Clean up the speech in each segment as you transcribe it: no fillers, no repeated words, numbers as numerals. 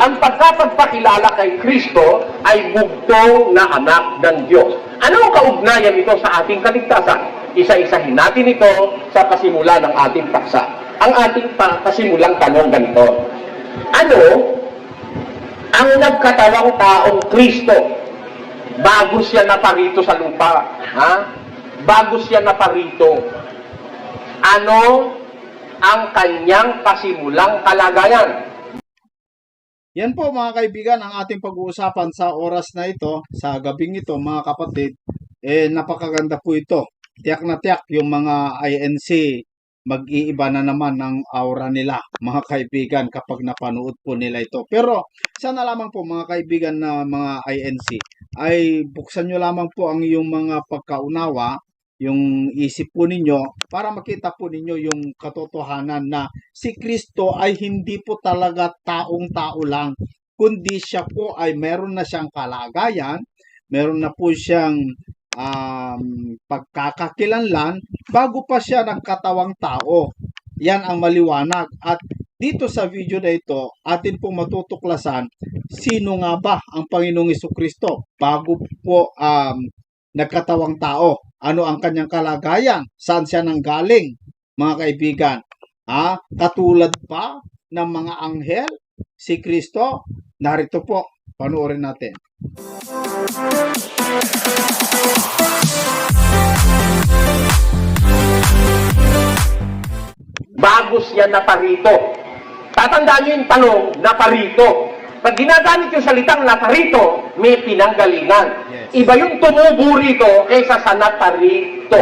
ang pagkapagpakilala kay Kristo ay bugtong na anak ng Diyos. Ano ang kaugnayan ito sa ating kaligtasan? Isa-isahin natin ito sa pasimula ng ating paksa. Ang ating pasimulang tanong ganito. Ano ang nagkatawang taong Kristo bago siya naparito sa lupa? Ha? Bago siya naparito, ano ang kanyang pasimulang kalagayan? Yan po mga kaibigan ang ating pag-uusapan sa oras na ito, sa gabing ito mga kapatid. Napakaganda po ito. Tiyak na tiyak yung mga INC, mag-iiba na naman ng aura nila mga kaibigan kapag napanood po nila ito. Pero sana lamang po mga kaibigan na mga INC ay buksan nyo lamang po ang iyong mga pagkaunawa, yung isip po ninyo para makita po ninyo yung katotohanan na si Kristo ay hindi po talaga taong-tao lang, kundi siya po ay meron na siyang kalagayan, meron na po siyang pagkakakilanlan bago pa siya nagkatawang tao. Yan ang maliwanag. At dito sa video na ito, atin pong matutuklasan sino nga ba ang Panginoong Jesucristo bago po nagkatawang tao. Ano ang kanyang kalagayan? Saan siya nanggaling? Mga kaibigan, katulad pa ng mga anghel, si Kristo, narito po, panoorin natin. Bago siya naparito. Tatandaan niyo yung tanong, naparito. Pag ginagamit yung salitang naparito, may pinanggalingan. Yes. Iba yung tumubo rito kaysa sa naparito.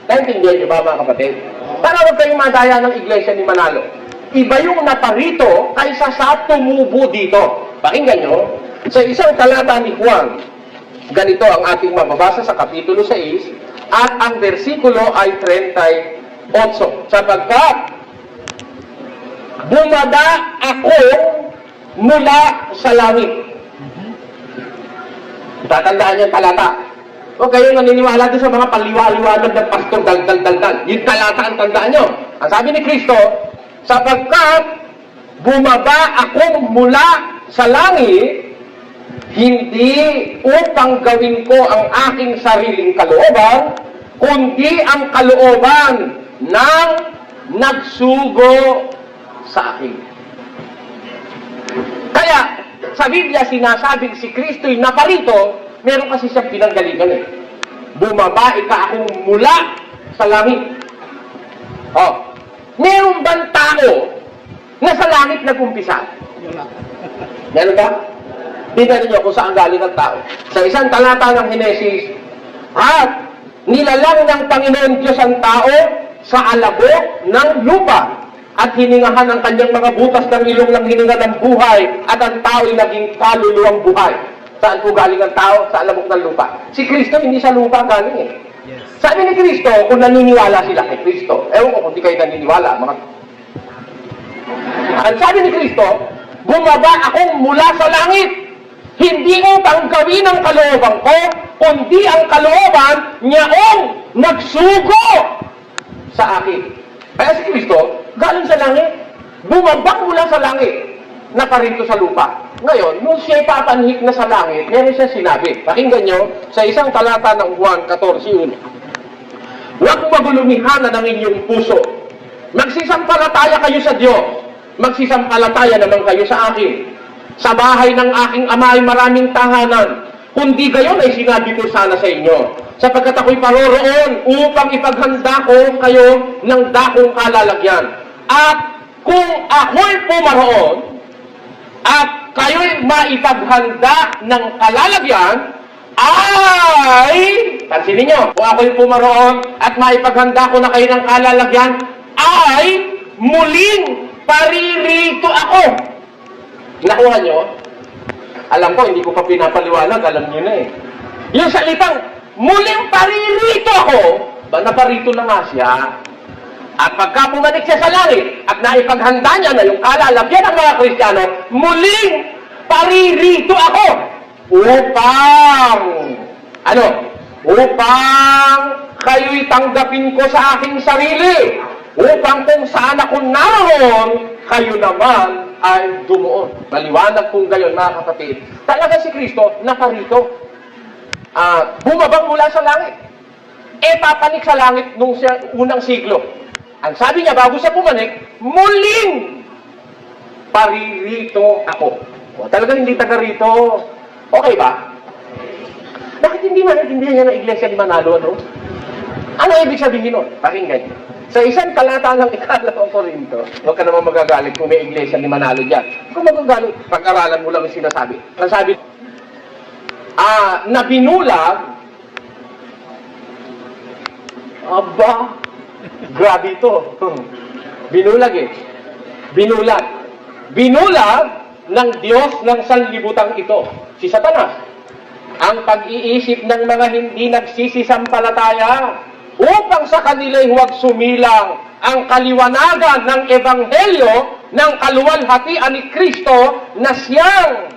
Naintindihan niyo ba mga kapatid? Para huwag kayong madaya ng iglesia ni Manalo. Iba yung naparito kaysa sa tumubo dito. Pakinggan nyo, sa isang talata ni Juan, ganito ang ating mababasa sa Kapitulo 6, at ang versikulo ay 38. Sapagkat bumaba ako mula sa langit. Tatandaan niyo talata. O kayo naniniwala din sa mga paliwaliwanag ng pastor, dal. Yung talata ang tandaan niyo. Ang sabi ni Kristo, sapagkat bumaba ako mula sa langit, hindi upang gawin ko ang aking sariling kalooban, kundi ang kalooban ng nagsugo sa akin. Kaya, sa Biblia sinasabing si Kristo'y naparito, meron kasi siyang pinanggalingan . Bumaba akong mula sa langit. Meron bang tao na sa langit nag-umpisa? Meron ba? Tingnan niyo kung saan galing ang tao. Sa isang talata ng Henesis, at nilalang ng Panginoon Diyos ang tao sa alabok ng lupa at hiningahan ang kanyang mga butas ng ilong ng hininga ng buhay at ang tao'y naging kaluluwang buhay. Saan po galing ang tao? Sa alabok ng lupa. Si Kristo hindi sa lupa galing . Yes. Sabi ni Kristo, kung naniniwala sila kay Kristo, ewan ko kung di kayo naniniwala, ang sabi ni Kristo, bumaba akong mula sa langit. Hindi upang gawin ang kalooban ko, kundi ang kalooban niyaong nagsugo sa akin. Kaya si Kristo, galing sa langit, bumaba mula sa langit, naparito sa lupa. Ngayon, nung siya'y papanhik na sa langit, meron siya sinabi. Pakinggan nyo, sa isang talata ng Juan 14:1. Huwag magulumihanan ang inyong puso. Magsisampalataya kayo sa Diyos. Magsisampalataya naman kayo sa akin. Sa bahay ng aking ama ay maraming tahanan. Kundi gayon ay sinabi ko sana sa inyo. Sapagkat ako'y paroroon upang ipaghanda ko kayo ng dakong kalalagyan. At kung ako'y pumaroon, at kayo'y maipaghanda ng kalalagyan, ay, pansinin nyo, kung ako'y pumaroon at maipaghanda ko na kayo ng kalalagyan, ay muling paririto ako. Nakuha nyo? Alam ko, hindi ko pa pinapaliwanag, alam nyo na Yung salitang, muling paririto ako, ba naparito na nga siya, at pagka pumanik siya sa langit, at naipaghanda niya na yung kalalagyan ng mga Kristiyano, muling paririto ako, upang, upang kayo'y tanggapin ko sa aking sarili, upang kung saan ako naroon, kayo naman ay dumuon. Maliwanag kung gayon, mga kapatid. Talaga si Kristo naparito. Bumabang mula sa langit. Papanik sa langit nung unang siglo. Ang sabi niya, bago siya pumanik, muling paririto ako. Talaga hindi taga rito. Okay ba? Bakit hindi maintindihan niya ng Iglesia ni Manalo, no? Ano ibig sabihin nun? Pakinggan niyo. Sa isang talata ng ikalawang Korinto, huwag ka naman magagalit kung may Iglesia ni Manalo dyan. Kung magagalit, pag-aralan mo lang yung sinasabi. Ang sabi, na binulag, aba, grabe ito. Binulag eh. Binulag. Binulag ng Diyos ng sanlibutan ito, si Satanas, ang pag-iisip ng mga hindi nagsisisampalataya upang sa kanila'y huwag sumilang ang kaliwanagan ng Ebanghelyo ng kaluwalhatian ni Kristo na siyang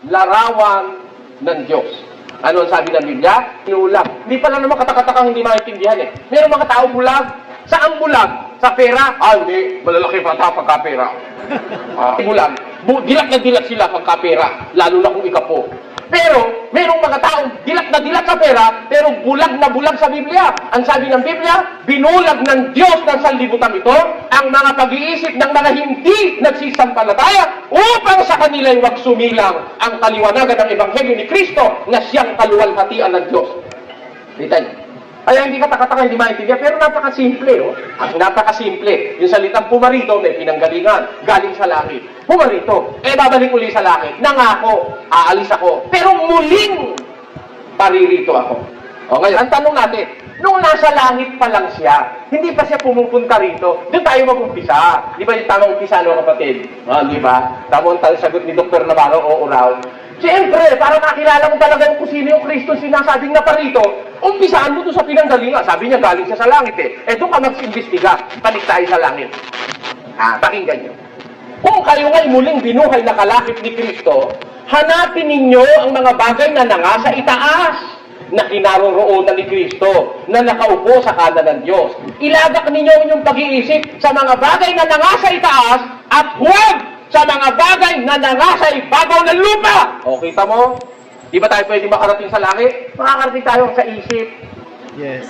larawan ng Diyos. Ano ang sabi ng Biblia? Binulag. Hindi pala naman katakatakang hindi maintindihan eh. Mayroong mga tao bulag. Saan bulag? Sa pera? Hindi. Malalaki pa ta pagka-pera. Bulag. Dilat na dilat sila pagka-pera. Lalo na kung ikapo. Pero, merong mga taong dilat na dilat sa pera, pero bulag na bulag sa Biblia. Ang sabi ng Biblia, binulag ng Diyos ng sanlibutan ito ang mga pag-iisip ng mga hindi nagsisampalataya upang sa kanila'y wag sumilang ang kaliwanagan ng Ebanghelyo ni Kristo na siyang kaluwalhatian ng Diyos. Kita niyo? Kaya hindi katakataka, hindi maintindihan, pero napakasimple, oh. Napakasimple. Yung salitang pumarito, may pinanggalingan, galing sa langit. Pumarito, babalik uli sa langit. Nangako, aalis ako. Pero muling paririto ako. O ngayon, ang tanong natin, nung nasa langit pa lang siya, hindi pa siya pumupunta rito, doon tayo mag-umpisa. Di ba yung tamang umpisa, no, kapatid? Di ba? Tamang sagot ni Dr. Navarro, oo raw. Siyempre, para makilala mo talaga kung sino yung Kristo sinasabing na parito, umpisaan mo doon sa pinanggalingan. Sabi niya, galing siya sa langit eh. Doon ka mag-imbestiga. Balik tayo sa langit. Pakinggan niyo. Kung kayo ay muling binuhay na kalakip ni Kristo, hanapin ninyo ang mga bagay na nangasa itaas na kinaroroonan ni Kristo na nakaupo sa kanan ng Diyos. Ilagak ninyo ang inyong pag-iisip sa mga bagay na nangasa itaas at huwag sa mga bagay na nangasa ibabaw ng lupa. O, kita mo? Di ba tayo pwede makarating sa langit? Makakarating tayo sa isip. Yes.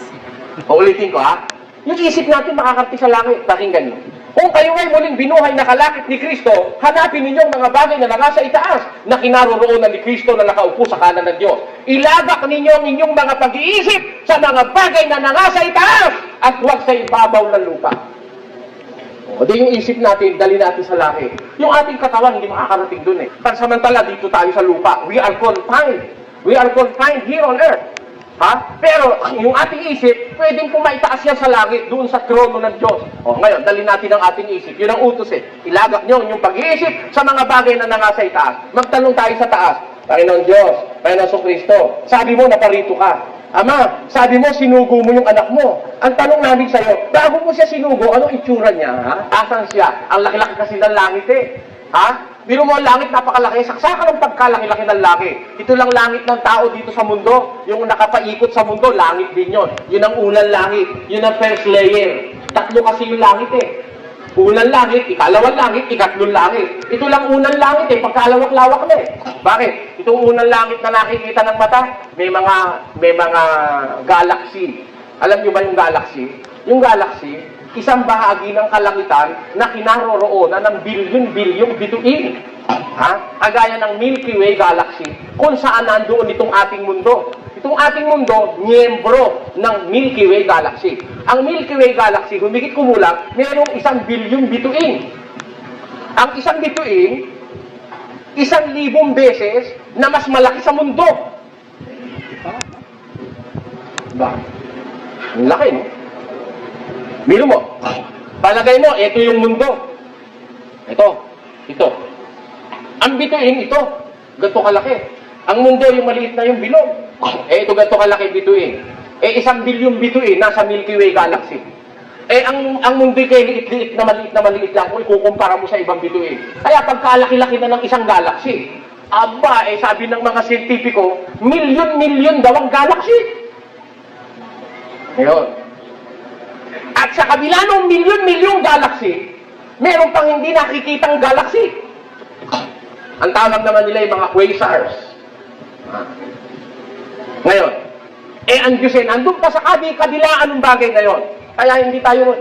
Ulitin ko, yung isip natin makakarating sa langit. Pakinggan nyo. Kung kayo ay muling binuhay na kalakip ni Kristo, hanapin ninyo ang mga bagay na nangasa itaas na kinaroroonan ni Kristo na nakaupo sa kanan ng Diyos. Ilagak ninyo ang inyong mga pag-iisip sa mga bagay na nangasa itaas at huwag sa ibabaw ng lupa. O di yung isip natin, dali natin sa langit. Yung ating katawan, hindi makakarating dun eh. Pansamantala, dito tayo sa lupa. We are confined. We are confined here on earth. Pero yung ating isip, pwedeng pumaitaas yan sa langit, doon sa trono ng Diyos. O ngayon, dali natin ang ating isip. Yun ang utos eh. Ilagak nyo yung pag-iisip sa mga bagay na nangasa itaas. Magtanong tayo sa taas. Panginoon Diyos, Panginoon Kristo, sabi mo, naparito ka. Ama, sabi mo, sinugo mo yung anak mo. Ang tanong namin sa'yo, bago mo siya sinugo, anong itsura niya, Asan siya? Ang laki-laki kasi ng langit eh. Biro mo ang langit, napakalaki. Saksakan ng pagkalaki-laki ng langit. Ito lang langit ng tao dito sa mundo. Yung nakapaikot sa mundo, langit din yun. Yun ang unang langit. Yun ang first layer. Tatlo kasi yung langit eh. Unang langit, ikalawang langit, ikatlong langit. Ito lang unang langit eh, pagkalawak-lawak na eh. Bakit? Itong unang langit na nakikita ng mata, may mga galaxy. Alam niyo ba yung galaxy? Yung galaxy, isang bahagi ng kalangitan na kinaroroonan ng bilyon-bilyong bituin. Kagaya ng Milky Way galaxy, kung saan nandoon itong ating mundo. Itong ating mundo, miyembro ng Milky Way galaxy. Ang Milky Way galaxy, humigit kumulang, mayroong 1 bilyong bituin. Ang isang bituin, 1,000 beses na mas malaki sa mundo. Ba? Ang laki, no? Biro mo. Palagay mo, ito yung mundo. Ito. Ang bituin, ito. Ganito kalaki. Ang mundo, yung maliit na yung bilog. Ito ganito kalaki bituin. 1 bilyong bituin nasa Milky Way galaxy. Ang mundo'y kay liit-liit na maliit lang kung ikukumpara mo sa ibang bituin. Kaya pagkalaki-laki na ng isang galaxy, sabi ng mga siyentipiko, milyon-milyon daw ang galaxy. Ngayon. At sa kabila ng milyon-milyong galaxy, meron pang hindi nakikitang galaxy. Ang tawag naman nila yung mga quasars. Ngayon, ang Diyos nandun pa sa kadilaan ng bagay ngayon. Kaya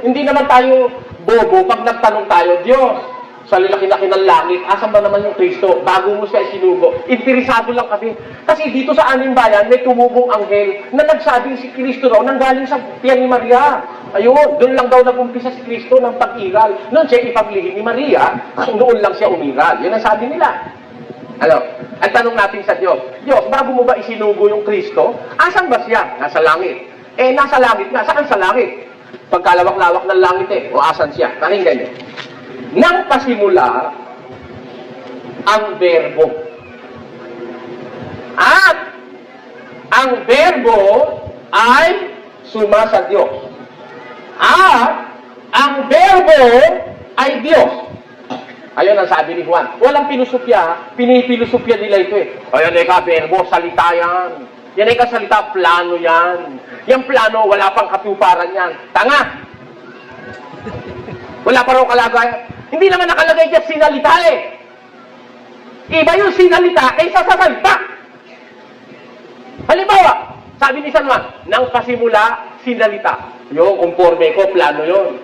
hindi naman tayo bobo pag nagtanong tayo, Diyos, sa laki-laki ng langit, asan ba naman yung Kristo? Bago mo siya isinugo. Interesado lang kami. Kasi dito sa aming bayan, may tumubong anghel na nagsabing si Kristo raw nanggaling sa tiyan ni Maria. Ayun, doon lang daw nag-umpisa si Kristo ng pag-iral. Noon siya ipaglihim ni Maria, noon lang siya umiral. Yun ang sabi nila. Ano? Ang tanong natin sa Diyos, Diyos, bago mo ba isinugo yung Kristo? Asan ba siya? Nasa langit. Nasa langit nga. Saan sa langit? Pagkalawak-lawak ng langit O asan siya? Pakinggan niyo. Nang pasimula ang berbo. At ang berbo ay sumasa Diyos. At ang berbo ay Diyos. Ayun ang sabi ni Juan. Walang pinusupya, pinipilosopya nila ito Ayun, berbo, salita yan. Yan ay kasalita, plano yan. Yung plano, wala pang katuparan yan. Tanga! Wala pa raw kalagayan. Hindi naman nakalagay dyan sinalita Iba yung sinalita kaysa sa salita. Halimbawa, sabi ni San Juan, nang pasimula, sinalita. Yung conforme ko, plano yon.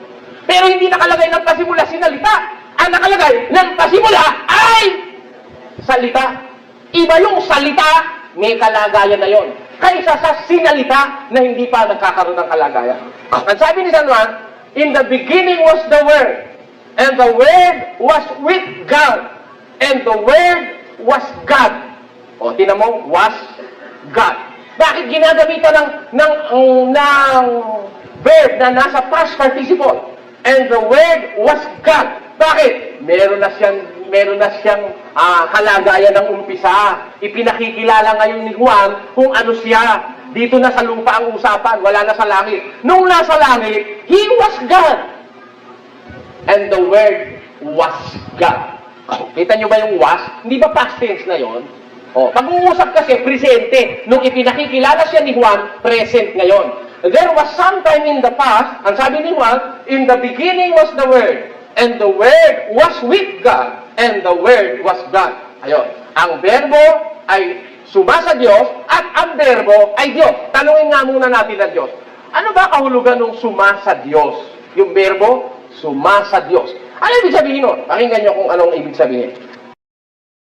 Pero hindi nakalagay nang pasimula, sinalita. Ang nakalagay, nang pasimula ay salita. Iba yung salita, may kalagayan na yon. Kaysa sa sinalita na hindi pa nagkakaroon ng kalagayan. Ang sabi ni San Juan, in the beginning was the Word, and the Word was with God, and the Word was God. O, tinan mo, was God. Bakit ginagamitan ng verb na nasa past participle? And the Word was God. Bakit? Meron na siyang kalagayan ng umpisa. Ipinakikilala ngayon ni Juan kung ano siya. Dito na sa lupa ang usapan, wala na sa langit. Nung nasa langit, He was God. And the Word was God. Kita nyo ba yung was? Hindi ba past tense na yon? Pag-uusap kasi, presente. Nung ipinakikilala siya ni Juan, present ngayon. There was sometime in the past, ang sabi ni Juan, in the beginning was the Word, and the Word was with God, and the Word was God. Ayun. Ang berbo ay sumasa Diyos, at ang berbo ay Diyos. Tanungin nga muna natin ang Diyos. Ano ba kahulugan ng sumasa Diyos? Yung berbo, sumasa Diyos. Ano ibig sabihin nun? Pakinggan nyo kung anong ibig sabihin.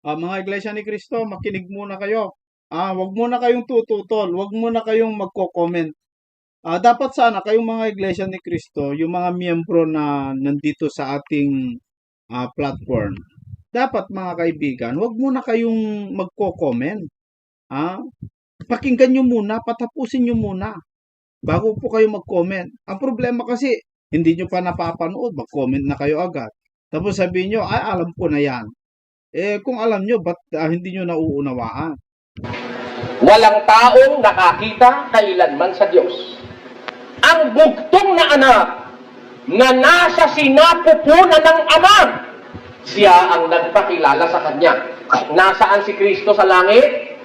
Mga Iglesia ni Cristo, makinig muna kayo. Wag muna kayong tututol, wag muna kayong magko-comment. Dapat sana kayong mga Iglesia ni Cristo, yung mga miyembro na nandito sa ating platform, dapat mga kaibigan, wag muna kayong magko-comment. Pakinggan nyo muna, patapusin nyo muna bago po kayo mag-comment. Ang problema kasi, hindi nyo pa napapanood, mag-comment na kayo agad. Tapos sabihin nyo, alam ko na yan. Kung alam nyo, ba't hindi nyo nauunawaan? Walang taong nakakita kailanman sa Diyos. Ang bugtong na anak na nasa sinapupunan ng Ama, siya ang nagpakilala sa Kanya. Nasaan si Kristo sa langit?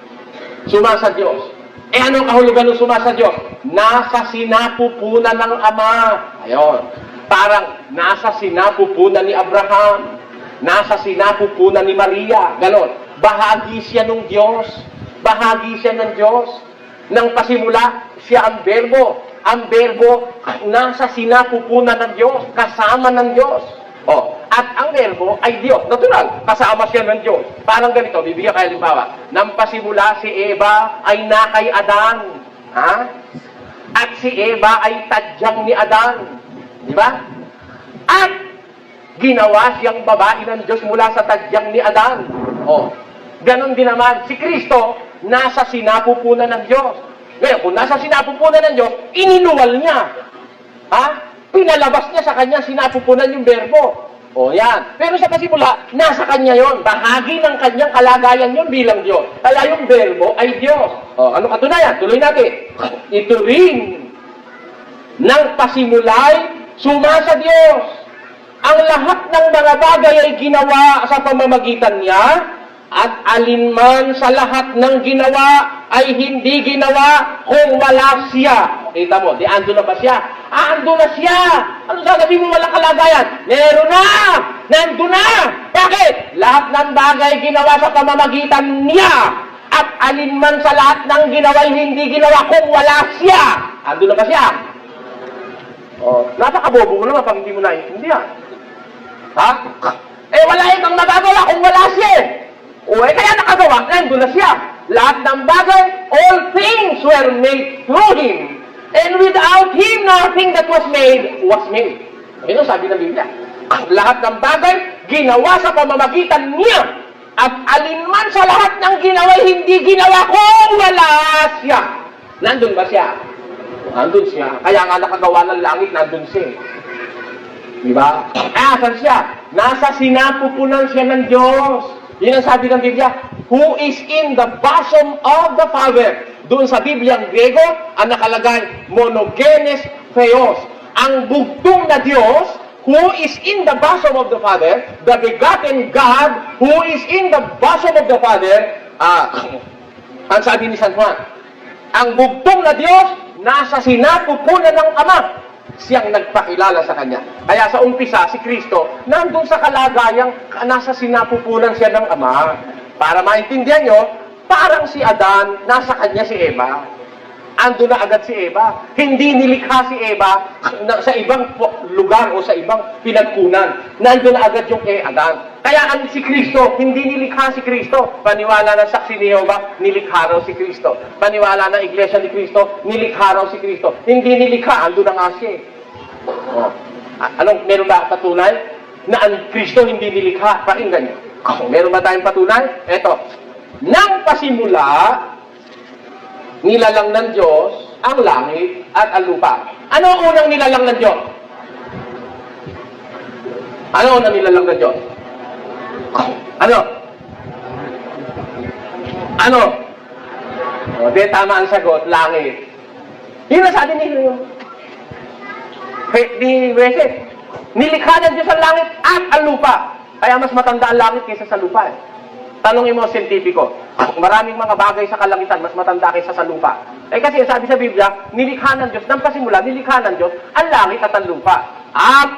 Sumasa Diyos. Anong kahulugan ng sumasa Diyos? Nasa sinapupunan ng Ama. Ayon. Parang nasa sinapupunan ni Abraham. Nasa sinapupunan ni Maria. Ganon. Bahagi siya ng Diyos. Bahagi siya ng Diyos. Nang pasimula, siya ang berbo. Ang berbo, nasa sinapupunan ng Diyos. Kasama ng Diyos. At ang berbo ay Diyos. Natural, kasama siya ng Diyos. Parang ganito, bibigyan kayo halimbawa. Nang pasimula, si Eva ay nakay Adan. At si Eva ay tadyang ni Adan. Di ba? At ginawa siyang babae ng Diyos mula sa tadyang ni Adan. Ganon din naman, si Kristo, nasa sinapupunan ng Diyos. Ngayon, kung nasa sinapupunan ng Diyos, ininuwal niya. Pinalabas niya sa kanya, sinapupunan yung berbo. Yan. Pero sa pasimula, nasa kanya yon. Bahagi ng kanyang kalagayan yon bilang Diyos. Kaya yung berbo ay Diyos. Ano katunayan? Tuloy natin. Ito rin, ng pasimulay, sumasa Diyos. Ang lahat ng mga bagay ay ginawa sa pamamagitan niya, at alinman sa lahat ng ginawa ay hindi ginawa kung wala siya. Kita mo, di ando na ba siya? ando na siya. Ano sasabihin mo walang kalagayan? Meron na! Nando na! Bakit? Lahat ng bagay ginawa sa pamamagitan niya. At alinman sa lahat ng ginawa hindi ginawa kung wala siya. Ando na ba siya? Oh, napakabobo mo naman pag hindi mo naiintindihan. Ha? Eh, wala kang magagawa kung wala siya. O, kaya nakagawa, nandun na siya. Lahat ng bagay, all things were made through Him. And without Him, nothing that was made. Ayun ang sabi ng Biblia. Lahat ng bagay, ginawa sa pamamagitan niya. At alinman sa lahat ng ginawa, hindi ginawa kung wala siya. Nandun ba siya? Nandun siya. Kaya nga nakagawa ng langit, nandun siya. Diba? Asan siya? Nasa sinapupunan siya ng Diyos. Yun ang sabi ng Biblia, who is in the bosom of the Father. Doon sa Bibliang Grego, ang nakalagay, monogenes theos. Ang bugtong na Diyos, who is in the bosom of the Father, the begotten God, who is in the bosom of the Father, ang sabi ni San Juan, ang bugtong na Diyos, nasa sinapupunan ng Ama. Siyang nagpakilala sa Kanya. Kaya sa umpisa, si Kristo, nandun sa kalagayang nasa sinapupunan siya ng Ama. Para maintindihan nyo, parang si Adan, nasa kanya si Eva. Ando na agad si Eva. Hindi nilikha si Eva sa ibang lugar o sa ibang pinagkunan. Nando na agad yung kay Adan. Kaya ang si Kristo, hindi nilikha si Kristo. Paniwala ng saksi ni Jehovah, nilikha raw si Kristo. Paniwala ng Iglesia ni Kristo, nilikha raw si Kristo. Hindi nilikha, ando na nga siya. Oh. Anong, meron ba patunay na ang Kristo hindi nilikha? Pakinggan niyo. Meron ba tayong patunay? Eto. Nang pasimula, nilalang ng Diyos ang langit at ang lupa. Ano ang unang nilalang ng Diyos? Ano ang unang nilalang ng Diyos? Ano? Ano? O, di tama ang sagot, langit. Yun ang sabi ni Wesed. Nilikha ng Diyos ang langit at ang lupa. Kaya mas matanda ang langit kaysa sa lupa. Tanongin mo, siyentipiko, maraming mga bagay sa kalangitan mas matanda kaysa sa lupa. Eh kasi sabi sa Biblia, nilikha ng Diyos, nang pasimula, nilikha ng Diyos ang langit at ang lupa.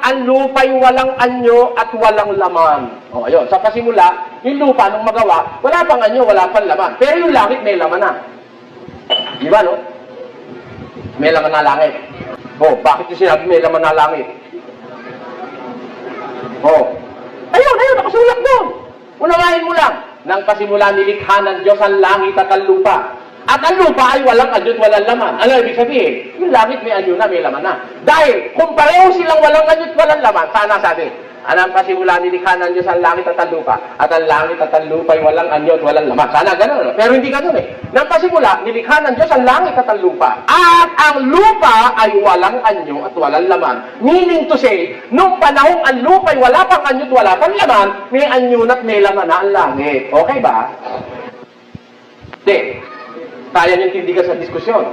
Ang lupa'y walang anyo at walang laman. O, ayun, sa pasimula, yung lupa nung magawa, wala pang anyo, wala pang laman. Pero yung langit may laman na. Di ba, no? May laman na langit. O, bakit yung sinabi may laman na langit? O, ayun, nakasulat doon. Unawain mo lang. Nang pasimula nilikha ng Diyos ang langit at ang lupa. At ang lupa ay walang anyo at walang laman. Ano ibig sabihin? Yung langit may anyo na, may laman na. Dahil kung pareho silang walang anyo at walang laman, sana sabi, anang pasimula nilikha ng Diyos ang langit at ang lupa. At ang langit at ang lupa ay walang anyo at walang laman. Sana gano'n. Pero hindi gano'n eh. Nang pasimula, nilikha ng Diyos ang langit at ang lupa. At ang lupa ay walang anyo at walang laman. Meaning to say, nung panahong ang lupa ay wala pang anyo at wala pang laman, may anyo at may laman na ang langit. Okay ba? Hindi. Kaya niyong tindigan sa diskusyon.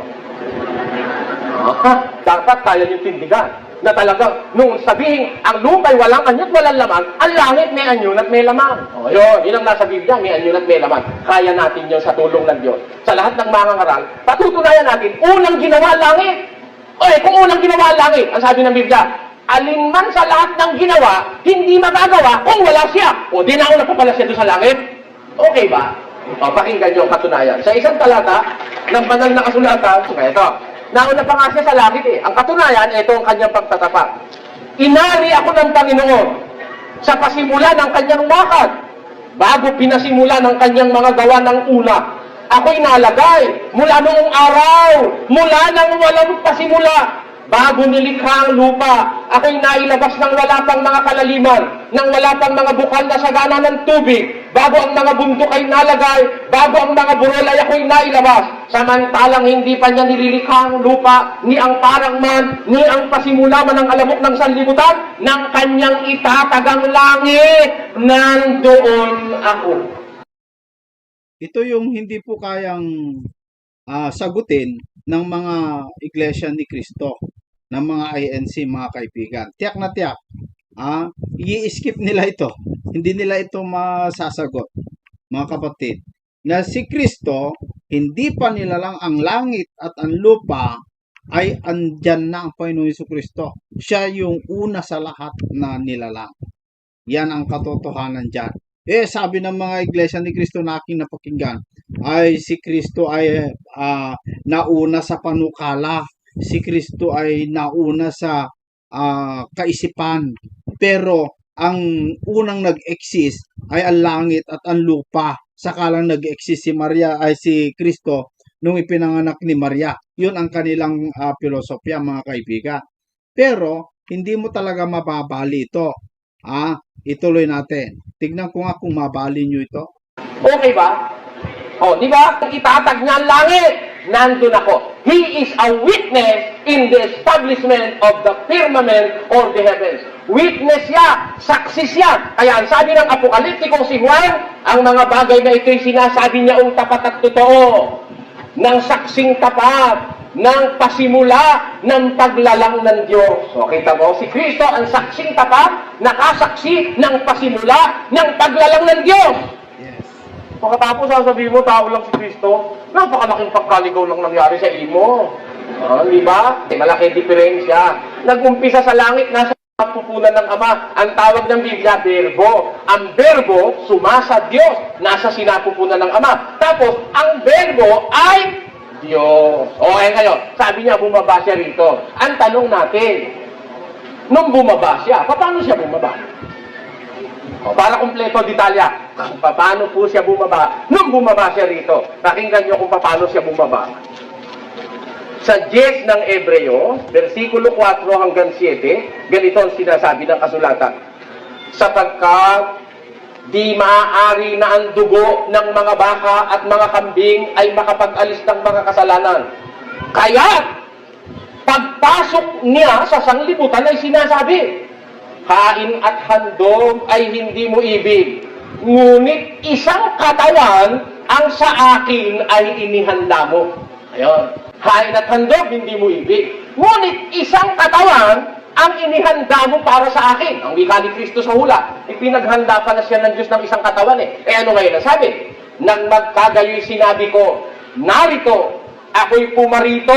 Dapat kaya niyong tindigan. Na talaga, nung sabihin, ang lupa'y walang anyo at walang laman, ang langit may anyo at may laman. O, yun ang nasa Biblia, may anyo at may laman. Kaya natin yun sa tulong ng Diyos. Sa lahat ng mga ngaral, patutunayan natin, unang ginawa langit. Kung unang ginawa langit, ang sabi ng Biblia, alinman sa lahat ng ginawa, hindi magagawa kung wala siya. O, di na ako napapala siya doon sa langit. Okay ba? O, pakinggan niyo ang katunayan. Sa isang talata ng banal na kasulatan, ito, nauna pa nga siya sa langit eh. Ang katunayan, ito ang kanyang pagtatapat. Inari ako ng Panginoon sa pasimula ng kanyang lakad, bago pinasimula ng kanyang mga gawa ng una. Ako'y nalagay mula noong araw, mula nang walang pasimula, bago nilikha ang lupa. Ako'y nailabas ng wala pang mga kalaliman, ng wala pang mga bukal na sagana ng tubig, bago ang mga bundok ay nalagay, bago ang mga burol ay ako'y nailabas. Samantalang hindi pa niya nililikha ang lupa, ni ang parang man, ni ang pasimula man ng alamok ng sanlibutan, ng kanyang itatagang langit, nandoon ako. Ito yung hindi po kayang sagutin ng mga iglesia ni Kristo, ng mga INC, mga kaibigan. Tiyak na tiyak. I-skip nila ito. Hindi nila ito masasagot, mga kapatid. Na si Kristo, hindi pa nilalang ang langit at ang lupa ay andyan na ang Panginoon Jesucristo. Siya yung una sa lahat na nilalang. Yan ang katotohanan dyan. Sabi ng mga iglesia ni Kristo na aking napakinggan, ay si Kristo ay nauna sa panukala. Si Kristo ay nauna sa kaisipan. Pero ang unang nag-exist ay ang langit at ang lupa. Saka lang nag-exist si Maria ay si Kristo nung ipinanganak ni Maria. Yun ang kanilang filosofya, mga kaibigan. Pero hindi mo talaga mababali ito. Ituloy natin. Tignan ko nga kung mabali nyo ito. Okay ba? O, di ba? Itatag niya ang langit. Nandun ako. He is a witness in the establishment of the firmament or the heavens. Witness siya. Saksi siya. Kaya ang sabi ng Apokaliptikong si Juan, ang mga bagay na ito'y sinasabi niya ang tapat at totoo. Ng saksing tapat. Ng pasimula ng paglalang ng Diyos. So, kita mo, si Kristo ang saksing tapat, nakasaksi ng pasimula ng paglalang ng Diyos. Pagkatapos sasabihin mo, tao lang si Kristo, napakalaking pagkaligaw lang nangyari sa imo. Di ba? Malaking diferensya. Nag-umpisa sa langit, nasa pupunan ng Ama. Ang tawag ng Biblia, Berbo. Ang Berbo, sumasa Diyos, nasa sinapupunan ng Ama. Tapos, ang Berbo ay Diyos. Okay kayo, sabi niya, bumaba siya rito. Ang tanong natin, nung bumaba siya, paano siya bumaba? Para kumpleto detalya, paano po siya bumaba? Nung bumaba siya rito, pakinggan niyo kung paano siya bumaba. Sa 10 ng Ebreo, versikulo 4 hanggang 7, ganito ang sinasabi ng kasulatan. Sapagkat di maaari na ang dugo ng mga baka at mga kambing ay makapag-alis ng mga kasalanan. Kaya, pagpasok niya sa sanglibutan ay sinasabi, kain at handog ay hindi mo ibig, ngunit isang katawan ang sa akin ay inihanda mo. Ayun. Kain at handog, hindi mo ibig, ngunit isang katawan ang inihanda mo para sa akin. Ang wika ni Kristo sa hula, ipinaghanda pa na siya ng Diyos ng isang katawan eh. Ano ngayon nasabi? Nang magkagayo'y sinabi ko, narito, ako'y pumarito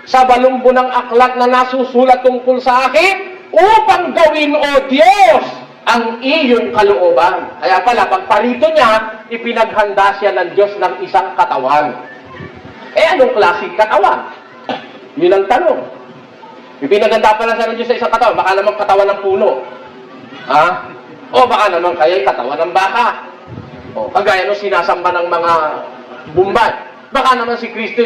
sa balumbo ng aklat na nasusulat tungkol sa akin, upang gawin, O Diyos, ang iyong kalooban. Kaya pala, pagparito niya, ipinaghanda siya ng Diyos ng isang katawan. Anong klaseng katawan? Yun ang tanong. Ipinaghanda pala siya ng Diyos sa isang katawan. Baka naman katawan ng puno. O baka naman kaya'y katawan ng baka. O, kagaya nung sinasamba ng mga bumbad. Baka naman si Kristo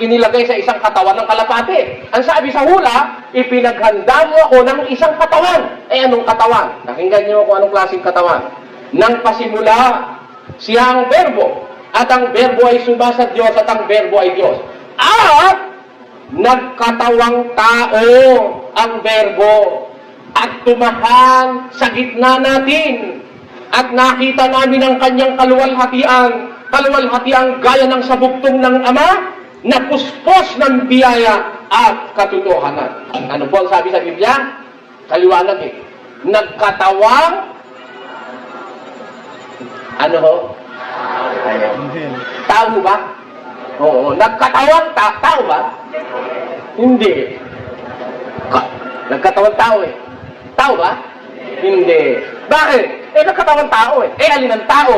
inilagay sa isang katawan ng kalapate. Ang sabi sa hula, ipinaghanda mo ako ng isang katawan. Anong katawan? Nakinggan niyo kung anong klaseng katawan. Nang pasimula, siya ang Berbo. At ang Berbo ay sumasa Diyos at ang Berbo ay Diyos. At nagkatawang tao ang Berbo at tumahan sa gitna natin. At nakita namin ang kanyang kaluwalhatian gaya ng sabugtong ng Ama, na puspos ng biyaya at katotohanan. Ano po ang sabi sa Biblia? Kaliwanag eh. Nagkatawang, ano ho? Tao ba? Oo. Nagkatawang tao ba? Hindi. Nagkatawang tao eh. Tao ba? Hindi. Bakit? Nagkatawang tao eh. Alin ang tao?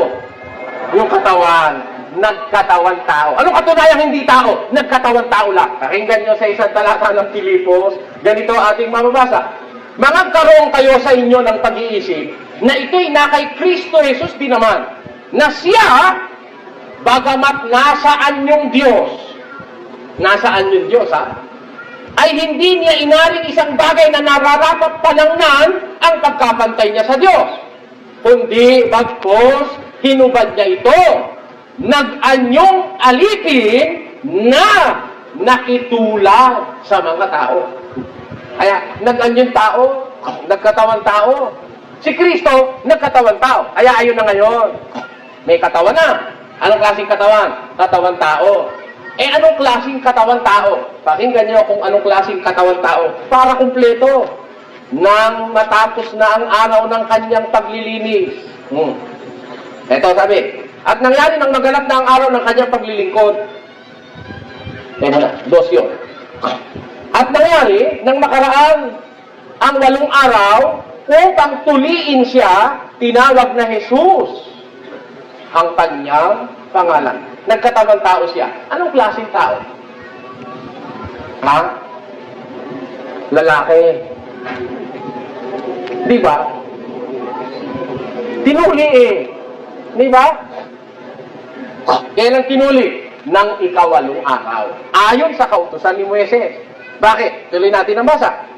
Yung katawan, nagkatawan tao. Anong katunayang hindi tao? Nagkatawan tao lang. Pakinggan nyo sa isang talata ng Pilipos, ganito ating mababasa. Magkaroon kayo sa inyo ng pag-iisip na ito'y na kay Kristo Jesus din naman, na siya, bagamat nasaan yung Diyos, ay hindi niya inaring isang bagay na nararapat panangnan ang pagkapantay niya sa Diyos. Kundi, bagkos, hinubad niya ito, nag-anyong alipin na nakitulang sa mga tao. Kaya, nag-anyong tao, nagkatawan tao. Si Kristo, nagkatawan tao. Kaya ayun na ngayon. May katawan na. Anong klaseng katawan? Katawan tao. Anong klaseng katawan tao? Pakinggan niyo kung anong klaseng katawan tao. Para kumpleto. Nang matapos na ang araw ng kanyang paglilinis. Ito sabi, at nangyari nang maganap na ang araw ng kanyang paglilingkod. Dos yun. At nangyari, nang makaraan ang 8 araw, upang tuliin siya, tinawag na Jesus ang kanyang pangalan. Nagkatawang tao siya. Anong klaseng tao? Ha? Lalaki. Di ba? Tinuli eh. Di ba? Kailan tinuli? Nang 8 araw. Ayon sa kautusan ni Moises. Bakit? Tuloy natin ang basa.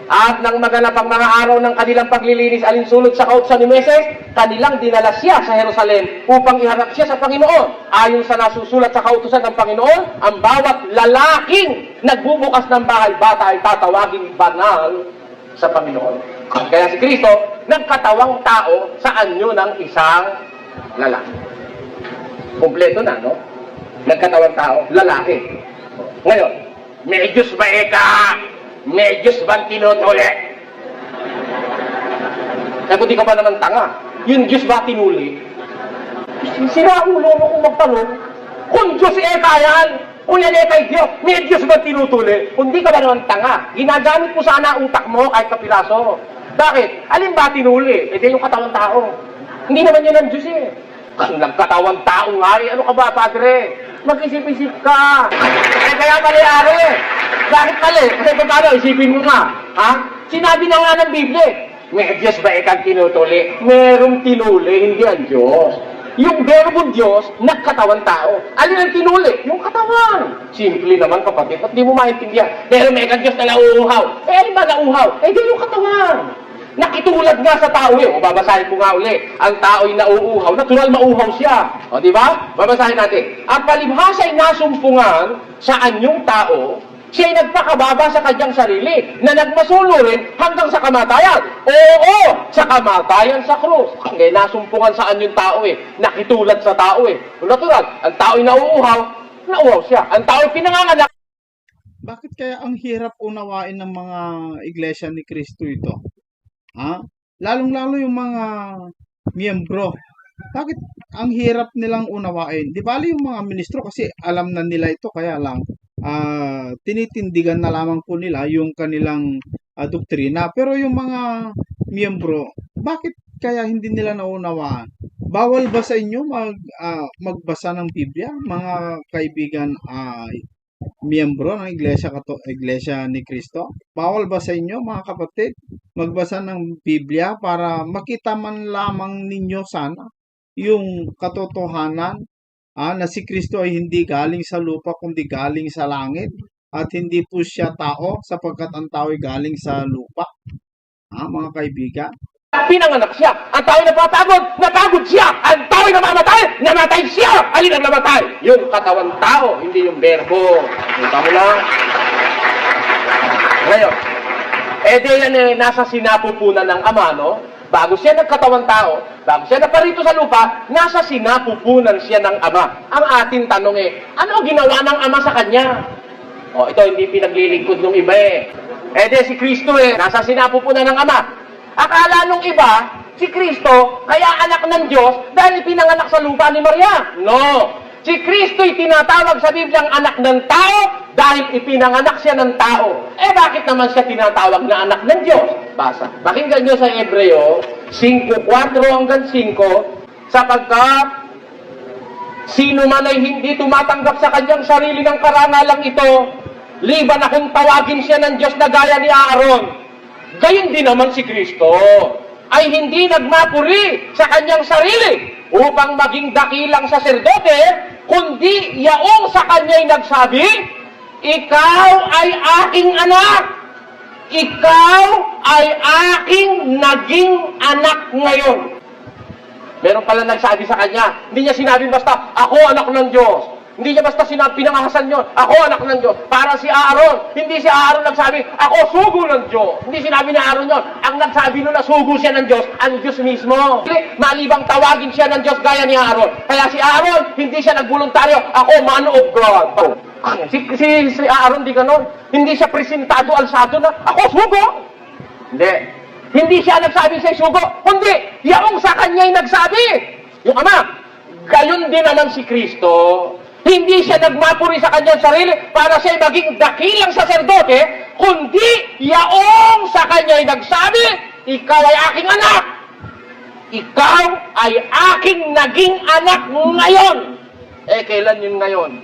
At nang maganap ang mga araw ng kanilang paglilinis alinsunod sa kautusan ni Moises, kanilang dinala siya sa Jerusalem upang iharap siya sa Panginoon. Ayon sa nasusulat sa kautusan ng Panginoon, ang bawat lalaking nagbubukas ng bahay bata ay tatawaging banal sa Panginoon. Kaya si Kristo, nagkatawang tao sa anyo ng isang lalaki. Kompleto na, no? Nagkatawang tao, lalaki. Ngayon, may Diyos ba eka? May Diyos bang tinutuli? Kaya kung di ka ba naman tanga, yung Diyos ba tinuli? Sira ulo mo kung magtanong, kung Diyos eka yan, kung yan eka'y Diyos, may Diyos ba tinutuli? Kung di ka ba naman tanga, ginagamit mo sana ang utak mo kahit kapiraso. Bakit? Alin ba tinuli? E di yung katawang tao. Hindi naman yun ang Diyos eh. Ang nagkatawang tao nga eh. Ano ka ba, Padre? Mag-isip-isip ka. Eh, kaya mali-ari. Bakit mali? Kasi paano, isipin mo nga. Ha? Sinabi na nga ng Biblia, may Diyos ba ikang tinutuli? Merong tinuli, hindi ang Diyos. Yung verbong Diyos, nagkatawang tao. Alin ang tinuli? Yung katawan. Simple naman, kapatid. At di mo maintindihan. Pero may ikang Diyos na nauuhaw. Eh, alin ba nauuhaw? Eh, di yung katawan. Nakitulad nga sa tao eh. O, babasahin ko nga uli. Ang tao'y nauuhaw. Natural mauhaw siya. O, di ba? Babasahin natin. Ang palibhasa'y nasumpungan sa anyong tao, siya'y nagpakababa sa kanyang sarili, na nagmasulo rin hanggang sa kamatayan. Oo, sa kamatayan sa krus. Kaya nasumpungan sa anyong tao eh. Nakitulad sa tao eh. Natural, ang tao'y nauuhaw, nauuhaw siya. Ang tao'y pinanganganak. Bakit kaya ang hirap unawain ng mga iglesia ni Kristo ito? Ha? Lalong-lalo yung mga miyembro. Bakit ang hirap nilang unawain? Di bali yung mga ministro kasi alam na nila ito, kaya lang tinitindigan na lamang po nila yung kanilang doktrina. Pero yung mga miyembro, bakit kaya hindi nila naunawaan? Bawal ba sa inyo magbasa ng Biblia, mga kaibigan, miyembro ng Iglesia ni Cristo? Bawal ba sa inyo, mga kapatid, magbasa ng Biblia para makita man lamang ninyo sana yung katotohanan na si Kristo ay hindi galing sa lupa kundi galing sa langit, at hindi po siya tao sapagkat ang tao ay galing sa lupa? Mga kaibigan, Pinanganak siya. Ang tao'y napapagod, napagod siya. Ang tao'y namamatay, namatay siya. Alin ang namatay? Yung katawang tao, hindi yung berbo. Kita mo lang. Ngayon, di yan nasa sinapupunan ng Ama, no? Bago siya nagkatawang tao, bago siya naparito sa lupa, nasa sinapupunan siya ng Ama. Ang ating tanong ano ginawa ng Ama sa kanya? Ito hindi pinaglilingkod ng iba di si Kristo nasa sinapupunan ng Ama. Akala nung iba, si Kristo, kaya anak ng Diyos dahil pinanganak sa lupa ni Maria. No! Si Kristo'y tinatawag sa Biblia ang anak ng tao dahil ipinanganak siya ng tao. Bakit naman siya tinatawag na anak ng Diyos? Basa. Pakinggan nyo sa Hebreo 5:4 hanggang 5, sapagkat sino man ay hindi tumatanggap sa kanyang sarili ng karangalang ito, liban na kung tawagin siya ng Diyos na gaya ni Aaron. Gayon din naman si Kristo ay hindi nagmapuri sa kanyang sarili upang maging dakilang saserdote, kundi yaong sa kanya'y nagsabi, ikaw ay aking anak. Ikaw ay aking naging anak ngayon. Meron pala nagsabi sa kanya, hindi niya sinabing basta, ako anak ng Diyos. Hindi niya basta pinangahasan yun, ako anak ng Diyos. Para si Aaron, hindi si Aaron nagsabi, ako sugo ng Diyos. Hindi sinabi ni Aaron yun. Ang nagsabi nun na sugo siya ng Diyos, ang Diyos mismo. Malibang tawagin siya ng Diyos gaya ni Aaron. Kaya si Aaron, hindi siya nagboluntaryo, ako man of God. Si Aaron di ganon. Hindi siya presentado alsado na, ako sugo. Hindi. Hindi siya nagsabi sa sugo, kundi yaong sa kanya'y nagsabi. Yung Ama. Gayon din naman si Kristo. Hindi siya nagmapuri sa kanyang sarili para siya maging dakilang saserdote, kundi yaong sa kanya'y nagsabi, ikaw ay aking anak. Ikaw ay aking naging anak ngayon. Kailan yun ngayon?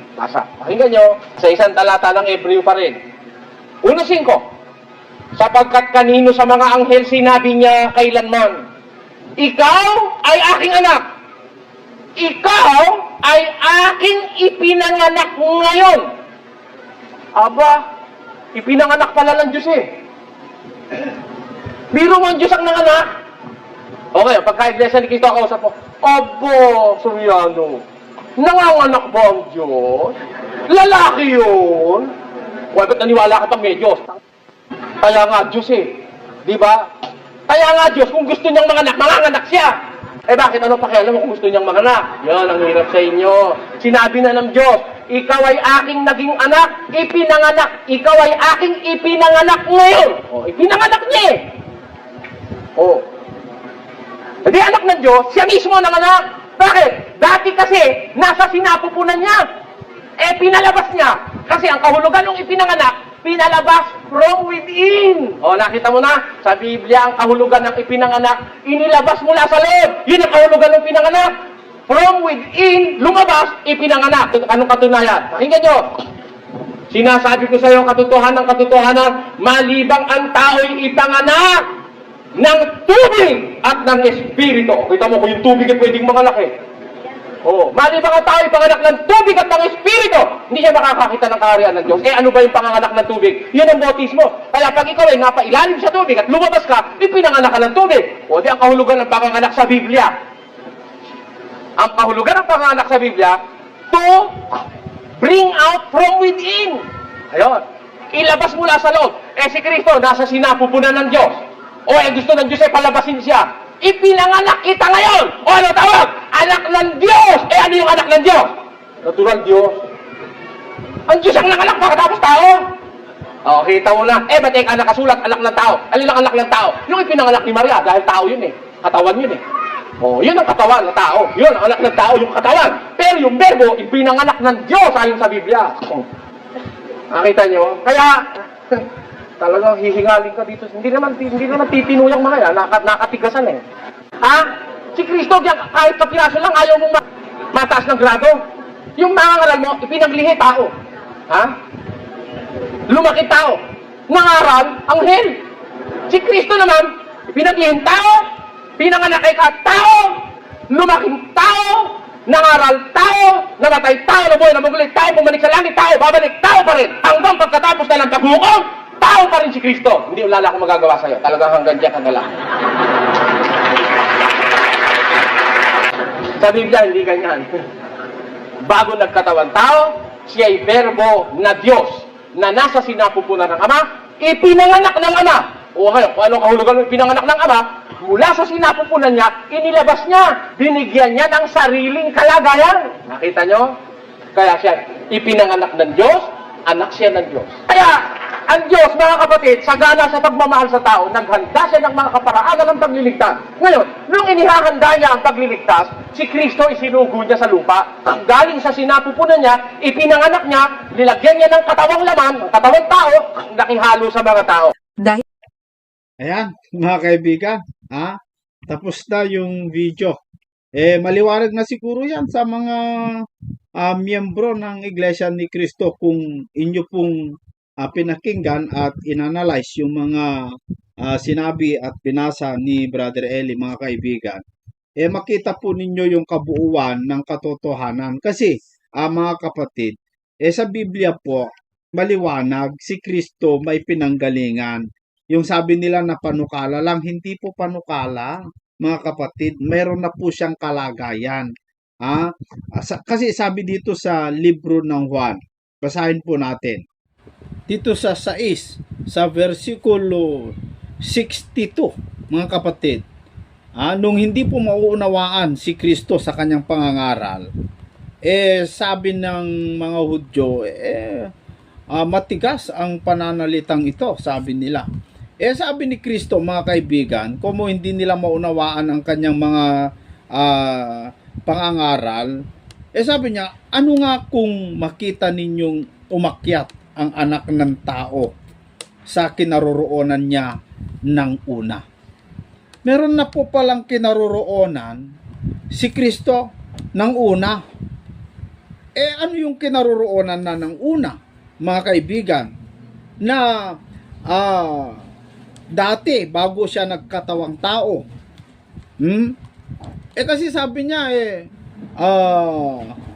Pakinggan nyo, sa isang talata ng Hebreo pa rin. 1:5. Sapagkat kanino sa mga anghel sinabi niya kailanman, ikaw ay aking anak. Ikaw ay aking ipinanganak ngayon. Aba, ipinanganak pala ng Diyos eh. Biro mo ang Diyos ang nanganak. Okay, pagka-iglesia ni Cristo ako usap po, abo, Soriano, nanganganak ba ang Diyos? Lalaki yun. Wala ba't naniwala ka pang may Diyos? Kaya nga Diyos eh. Di ba? Kaya nga Diyos, kung gusto niyang manganak siya. Bakit ano pakialam kung gusto niyang manganak? Yan, ang hirap sa inyo. Sinabi na ng Diyos, ikaw ay aking naging anak, ipinanganak. Ikaw ay aking ipinanganak ngayon. Ipinanganak niya eh. Hindi anak ng Diyos, siya mismo nanganak. Bakit? Dati kasi, nasa sinapupunan niya. Pinalabas niya. Kasi ang kahulugan ng ipinanganak, pinalabas from within. Nakita mo na? Sa Biblia, ang kahulugan ng ipinanganak, inilabas mula sa loob. Yun ang kahulugan ng pinanganak. From within, lumabas, ipinanganak. Anong katunayan? Pakinggan nyo. Sinasabi ko sa iyo, katotohanan, malibang ang tao'y ipanganak ng tubig at ng espiritu. Kita mo, kung yung tubig ay pwedeng manganak eh. Malibang ang tao ipanganak ng tubig at ng espiritu, hindi siya makakakita ng kaharian ng Diyos. Ano ba yung panganganak ng tubig? Yun ang bautismo. Kaya pag ikaw ay napailalim sa tubig at lumabas ka, ipinanganak ka ng tubig. Di ang kahulugan ng panganganak sa Biblia. Ang kahulugan ng panganganak sa Biblia, to bring out from within. Ayun. Ilabas mula sa loob. Si Kristo, nasa sinapupunan ng Diyos. Gusto ng Diyos ay palabasin siya. Ipinanganak kita ngayon. Ano tawag? Anak ng Diyos. Ano yung anak ng Diyos? Natural Diyos. Ang Diyos ang nanganak pagkatapos tao. Kita mo na. Ba't ang nakasulat, anak ng tao? Alin ang anak ng tao? Yung ipinanganak ni Maria, dahil tao yun eh. Katawan yun eh. Yun ang katawan ng tao. Yun, ang anak ng tao, yung katawan. Pero yung verbo, ipinanganak ng Diyos ayon sa Biblia. Nakita nyo? Kaya, talagang hihingalin ka dito. Hindi naman titinuyang mga yan. Nakatigasan eh. Si Kristo, kahit kapiraso lang, ayaw mong mataas ng grado. Yung mga ngaral mo, ipinaglihi tao. Lumaki tao. Nangaral, anghel. Si Kristo naman, ipinaglihin tao, pinanganak kay tao, lumaking tao, nangaral tao, namatay tao, nabuhay, namugulit tao, bumalik sa langit tao, babalik tao pa rin. Hanggang pagkatapos na ng paghukom, tao pa rin si Kristo. Hindi wala akong magagawa sa'yo. Talagang hanggang diyan ka na lang. Sa Biblia, hindi ganyan. Bago nagkatawan tao, siya'y verbo na Diyos na nasa sinapupunan ng Ama, ipinanganak ng Ama. Kung anong kahulugan ng ipinanganak ng Ama, mula sa sinapupunan niya, inilabas niya, binigyan niya ng sariling kalagayan. Nakita nyo? Kaya siya ipinanganak ng Diyos, anak siya ng Diyos. Kaya, ang Diyos, mga kapatid, sagana sa pagmamahal sa tao, naghanda siya ng mga kaparaanan ng pagliligtas. Ngayon, nung inihahanda niya ang pagliligtas, si Kristo isinugo niya sa lupa. Galing sa sinapupunan niya, ipinanganak niya, nilagyan niya ng katawang laman, ng katawang tao, nakihalo sa mga tao. Ayan, mga kaibigan, tapos na yung video. Maliwanag na siguro yan sa mga miyembro ng Iglesia ni Cristo kung inyo pong pinakinggan at inanalyze yung mga sinabi at binasa ni Brother Eli, mga kaibigan. Makita po ninyo yung kabuuan ng katotohanan. Kasi, mga kapatid, sa Biblia po, maliwanag, si Kristo may pinanggalingan. Yung sabi nila na panukala lang, hindi po panukala, mga kapatid, mayroon na po siyang kalagayan. Kasi sabi dito sa libro ng Juan, basahin po natin. Dito sa 6, sa versikulo 62, mga kapatid, nung hindi po mauunawaan si Kristo sa kanyang pangangaral, sabi ng mga Hudyo, matigas ang pananalitang ito, sabi nila. Sabi ni Kristo, mga kaibigan, kung hindi nila maunawaan ang kanyang mga pangangaral, Sabi niya, ano nga kung makita ninyong umakyat ang anak ng tao sa kinaroroonan niya ng una? Meron na po palang kinaroroonan si Kristo ng una. Ano yung kinaroroonan na ng una, mga kaibigan? Na dati, bago siya nagkatawang tao. Kasi sabi niya,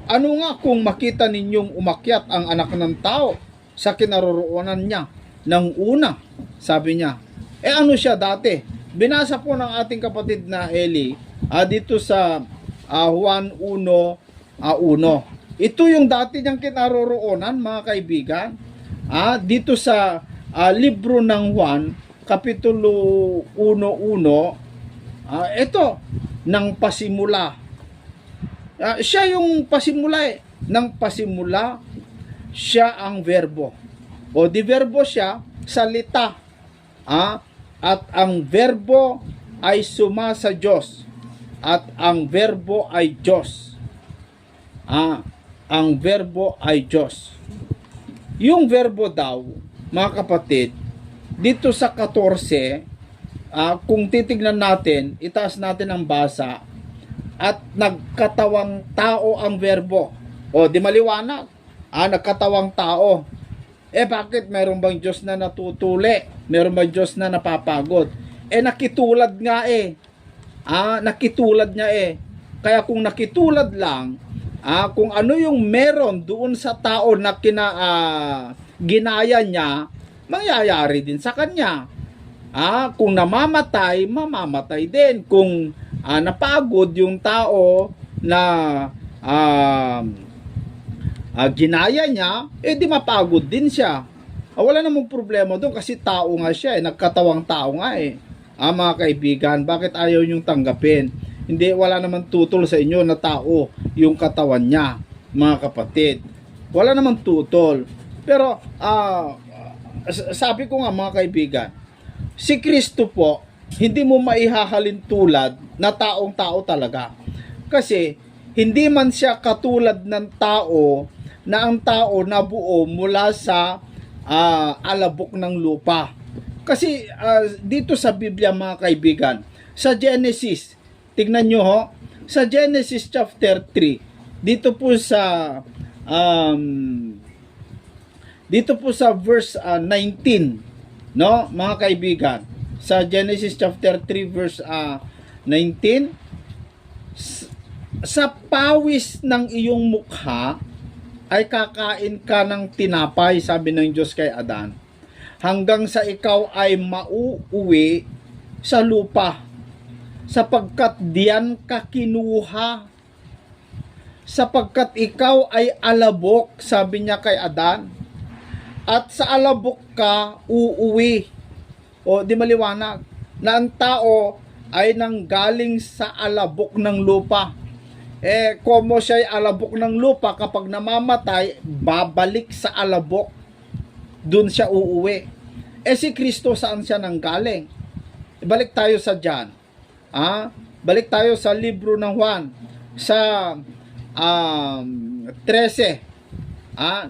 ano nga kung makita ninyong umakyat ang anak ng tao sa kinaroroonan niya ng una? Sabi niya. Ano siya dati? Binasa po ng ating kapatid na Eli dito sa Juan 1:1. Ito yung dati niyang kinaroroonan, mga kaibigan. Dito sa libro ng Juan, Kapitulo 1:1, ito, nang pasimula. Siya yung pasimula Nang pasimula, siya ang verbo. O di verbo siya, salita. At ang verbo ay suma sa Diyos. At ang verbo ay Diyos. Ang verbo ay Diyos. Yung verbo daw, mga kapatid, dito sa 14, kung titignan natin, itaas natin ang basa, at nagkatawang tao ang verbo. O, di maliwanag. Nagkatawang tao. Bakit? Meron bang Diyos na natutuli? Meron bang Diyos na napapagod? Nakitulad nga nakitulad niya Kaya kung nakitulad lang, kung ano yung meron doon sa tao na ginaya niya, mangyayari din sa kanya. Kung namamatay, mamamatay din. Kung napagod yung tao na ginaya niya, di mapagod din siya. Wala namang problema doon kasi tao nga siya nagkatawang tao nga mga kaibigan, bakit ayaw niyong tanggapin? Hindi, wala naman tutol sa inyo na tao yung katawan niya, mga kapatid. Wala naman tutol. Pero sabi ko nga, mga kaibigan, si Kristo po, hindi mo maihahalin tulad na taong tao talaga. Kasi hindi man siya katulad ng tao na ang tao nabuo mula sa alabok ng lupa. Kasi dito sa Biblia, mga kaibigan, sa Genesis, tignan nyo sa Genesis chapter 3, dito po sa verse 19, no, mga kaibigan, sa Genesis chapter 3 verse 19, sa pawis ng iyong mukha ay kakain ka ng tinapay, sabi ng Diyos kay Adan, hanggang sa ikaw ay mauuwi sa lupa, sapagkat diyan ka kinuha, sapagkat ikaw ay alabok, sabi niya kay Adan, at sa alabok ka uuwi. O di maliwanag na ang tao ay nanggaling sa alabok ng lupa. Como siya ay alabok ng lupa, kapag namamatay, babalik sa alabok. Doon siya uuwi. Si Kristo, saan siya nanggaling? Balik tayo sa John. Balik tayo sa libro ng Juan. Sa 13.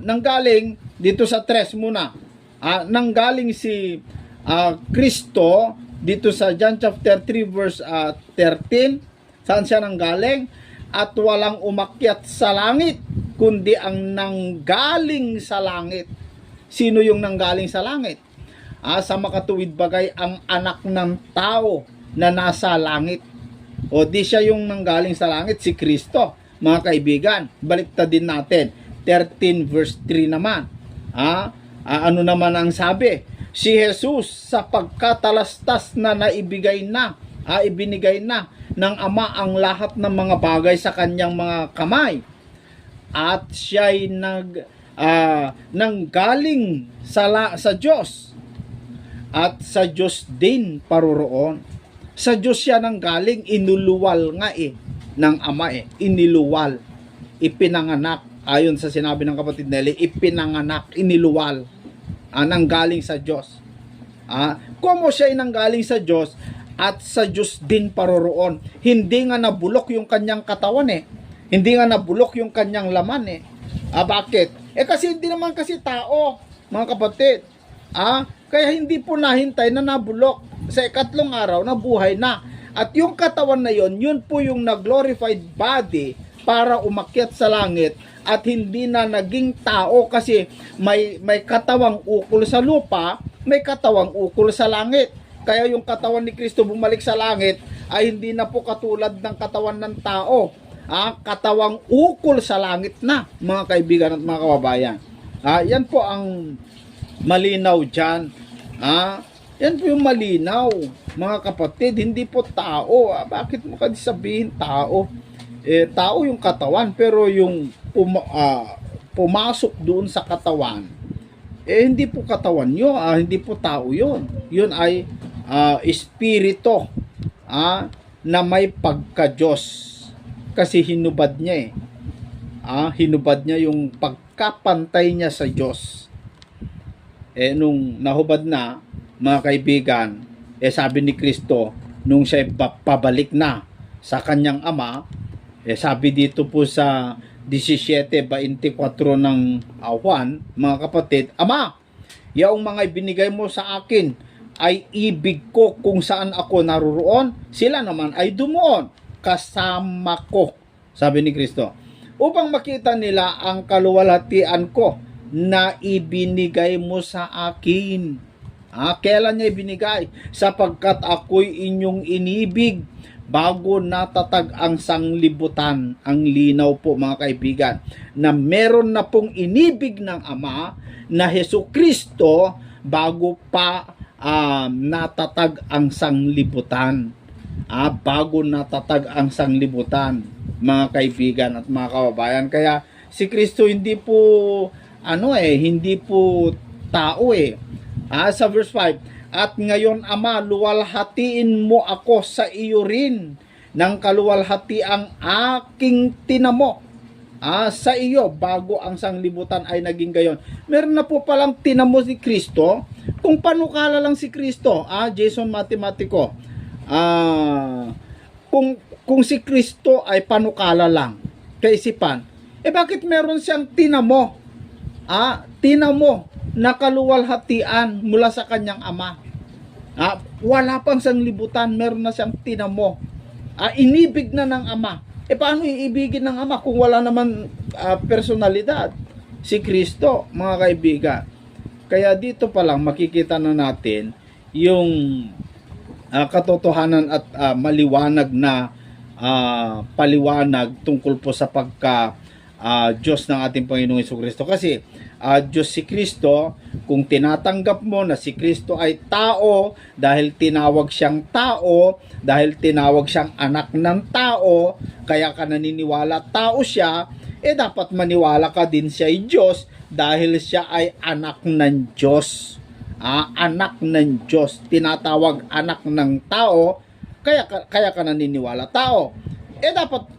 Nanggaling, dito sa 3 muna. Nanggaling si Kristo, dito sa John chapter 3 verse 13. Saan siya nanggaling? At walang umakyat sa langit, kundi ang nanggaling sa langit. Sino yung nanggaling sa langit? Sa makatuwid bagay, ang anak ng tao na nasa langit. O di siya yung nanggaling sa langit, si Kristo. Mga kaibigan, baliktad din natin. 13 verse 3 naman. Ano naman ang sabi? Si Jesus sa pagkatalastas na ibinigay na ng Ama ang lahat ng mga bagay sa kanyang mga kamay. At siya'y nanggaling sa Diyos. At sa Diyos din paroroon. Sa Diyos siya nanggaling, inuluwal nga ng Ama iniluwal. Ipinanganak. Ayon sa sinabi ng kapatid Nelly, ipinanganak, iniluwal. Nanggaling sa Diyos. Como siya ay nanggaling sa Diyos, at sa Diyos din paroroon. Hindi nga nabulok yung kanyang katawan Hindi nga nabulok yung kanyang laman eh. Bakit? Kasi hindi naman kasi tao, mga kapatid. Kaya hindi po nahintay na nabulok. Sa ikatlong araw, nabuhay na. At yung katawan na yon, yun po yung na-glorified body para umakyat sa langit at hindi na naging tao kasi may katawang ukol sa lupa, may katawang ukol sa langit. Kaya yung katawan ni Kristo bumalik sa langit ay hindi na po katulad ng katawan ng tao. Katawang ukol sa langit na, mga kaibigan at mga kababayan. Yan po ang malinaw dyan. Yan po yung malinaw, mga kapatid. Hindi po tao. Bakit mo kasi sabihin tao? Tao yung katawan, pero yung pumasok doon sa katawan, hindi po katawan yun, hindi po tao yun. Yun ay espiritu na may pagka-Diyos. Kasi hinubad niya hinubad niya yung pagkapantay niya sa Diyos. Nung nahubad na, mga kaibigan, sabi ni Kristo, nung siya pabalik na sa kanyang ama, sabi dito po sa 17:24 ng Juan, mga kapatid, Ama, yaong mga ibinigay mo sa akin ay ibig ko kung saan ako naruroon, sila naman ay dumuon, kasama ko, sabi ni Kristo, upang makita nila ang kaluwalhatian ko na ibinigay mo sa akin. Kailan niya ibinigay? Sapagkat ako'y inyong inibig bago natatag ang sanglibutan. Ang linaw po, mga kaibigan, na meron na pong inibig ng Ama na Jesucristo bago pa natatag ang sanglibutan. Bago natatag ang sanglibutan, mga kaibigan at mga kababayan. Kaya si Kristo hindi po hindi po tao sa verse 5, at ngayon Ama, luwalhatiin mo ako sa iyo rin ng kaluwalhatiang aking tinamo sa iyo bago ang sanglibutan ay naging gayon. Meron na po palang tinamo si Kristo. Kung panukala lang si Kristo, Jason Matematico, kung si Kristo ay panukala lang, kaisipan, bakit meron siyang tinamo? Tinamo na kaluwalhatian mula sa kanyang ama. Wala pang sanglibutan, meron na siyang tinamo. Inibig na ng ama. Paano iibigin ng ama kung wala naman personalidad? Si Kristo, mga kaibigan. Kaya dito pa lang makikita na natin yung katotohanan at maliwanag na paliwanag tungkol po sa pagka Diyos ng ating Panginoong Jesucristo. Kasi Diyos si Kristo, kung tinatanggap mo na si Kristo ay tao, dahil tinawag siyang tao, dahil tinawag siyang anak ng tao, kaya ka naniniwala tao siya, dapat maniwala ka din siya ay Diyos, dahil siya ay anak ng Diyos. Anak ng Diyos, tinatawag anak ng tao, kaya ka naniniwala tao. Dapat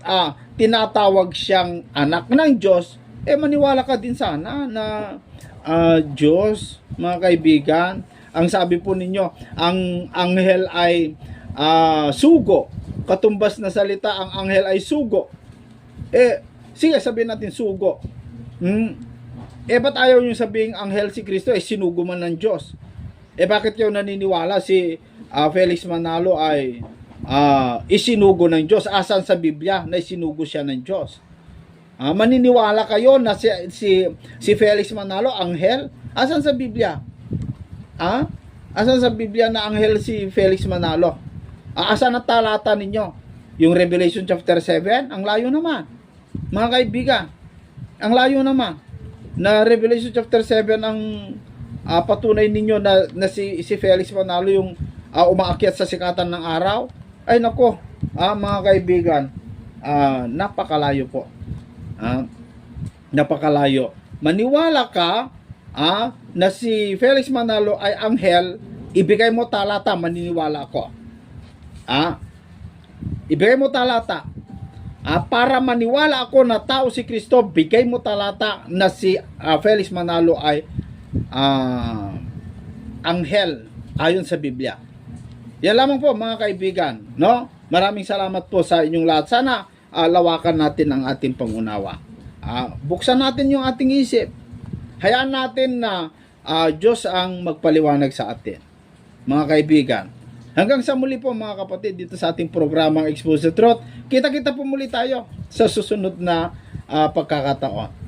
tinatawag siyang anak ng Diyos, maniwala ka din sana na Diyos, mga kaibigan. Ang sabi po ninyo, ang anghel ay sugo. Katumbas na salita, ang anghel ay sugo. Sige, sabihin natin sugo. Ba't ayaw nyo sabihin anghel si Kristo sinugo man ng Diyos? Bakit yung naniniwala si Felix Manalo ay isinugo ng Diyos? Asan sa Biblia na isinugo siya ng Diyos? Maniniwala kayo na si Felix Manalo anghel? Asan sa Biblia? Asan sa Biblia na anghel si Felix Manalo? Asan ang talata ninyo? Yung Revelation chapter 7? Ang layo naman, mga kaibigan. Ang layo naman na Revelation chapter 7 ang patunay ninyo na si Felix Manalo yung umaakyat sa sikatan ng araw. Ay nako, mga kaibigan, napakalayo po. Napakalayo. Maniwala ka na si Felix Manalo ay anghel, ibigay mo talata, maniniwala ako. Ibigay mo talata. Para maniwala ako na tao si Kristo, bigay mo talata na si Felix Manalo ay anghel ayon sa Biblia. Yan lamang po, mga kaibigan, no? Maraming salamat po sa inyong lahat. Sana lawakan natin ang ating pangunawa. Buksan natin yung ating isip. Hayaan natin na Diyos ang magpaliwanag sa atin. Mga kaibigan, hanggang sa muli po mga kapatid dito sa ating programang Expose the Truth. Kita-kita po muli tayo sa susunod na pagkakataon.